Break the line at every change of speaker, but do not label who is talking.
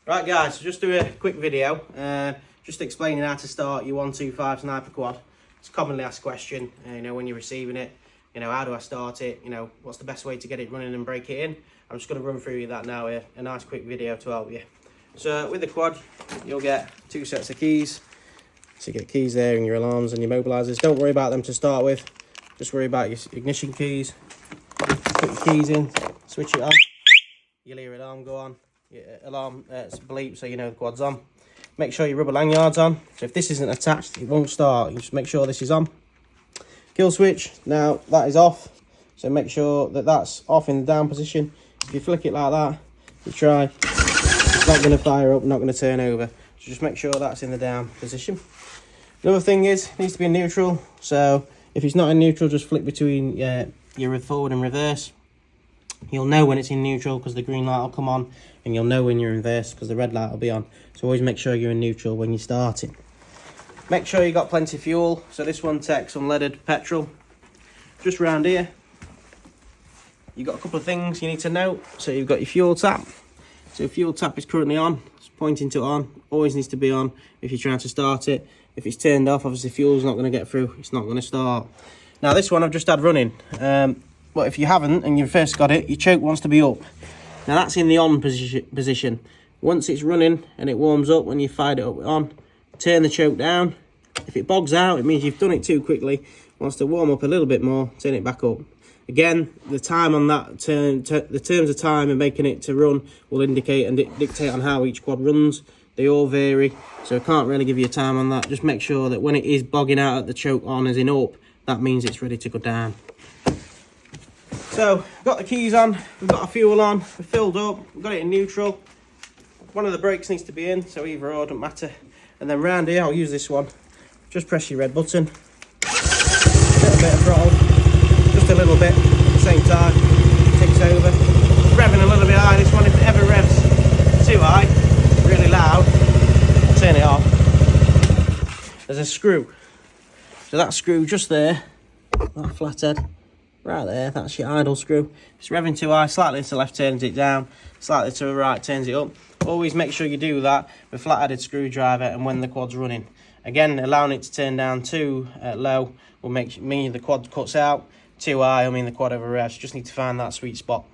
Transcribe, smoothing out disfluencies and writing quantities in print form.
Right guys, so just do a quick video, just explaining how to start your 125 sniper quad. It's a commonly asked question, when you're receiving it, how do I start it, what's the best way to get it running and break it in. I'm just going to run through that now here, a nice quick video to help you. So with the quad, you'll get 2 sets of keys. So you get keys there and your alarms and your mobilisers. Don't worry about them to start with, just worry about your ignition keys. Put your keys in, switch it on, you'll hear alarm go on. Alarm bleep, so you know the quad's on. Make sure your rubber lanyard's on, so if this isn't attached it won't start. You just make sure this is on. Kill switch, now that is off, so make sure that that's off in the down position. If you flick it like that, you try, it's not going to fire up, not going to turn over, so just make sure that's in the down position. Another thing is, it needs to be in neutral, so if it's not in neutral, just flick between your forward and reverse. You'll know when it's in neutral because the green light will come on, and you'll know when you're in reverse because the red light will be on. So always make sure you're in neutral when you're starting. Make sure you got plenty of fuel. So this one takes unleaded petrol. Just round here, you've got a couple of things you need to note. So you've got your fuel tap. So your fuel tap is currently on. It's pointing to on. Always needs to be on if you're trying to start it. If it's turned off, obviously fuel's not going to get through. It's not going to start. Now this one I've just had running. But if you haven't and you first got it, your choke wants to be up. Now that's in the on position. Once it's running and it warms up, when you fired it up on, turn the choke down. If it bogs out, it means you've done it too quickly. Wants to warm up a little bit more, turn it back up. Again, the time on that the terms of time and making it to run will indicate and dictate on how each quad runs. They all vary, so I can't really give you a time on that. Just make sure that when it is bogging out at the choke on as in up, that means it's ready to go down. So, got the keys on, we've got our fuel on, we're filled up, we've got it in neutral. One of the brakes needs to be in, so either or, doesn't matter. And then round here, I'll use this one. Just press your red button. A little bit of throttle, just a little bit, at the same time, ticks over. Revving a little bit high, this one, if it ever revs too high, really loud, I'll turn it off. There's a screw. So that screw just there, that flathead. Right there, that's your idle screw. If it's revving too high, slightly to the left turns it down, slightly to the right turns it up. Always make sure you do that with flat-headed screwdriver and when the quad's running. Again, allowing it to turn down too low will mean the quad cuts out. Too high will mean the quad over revs. Just need to find that sweet spot.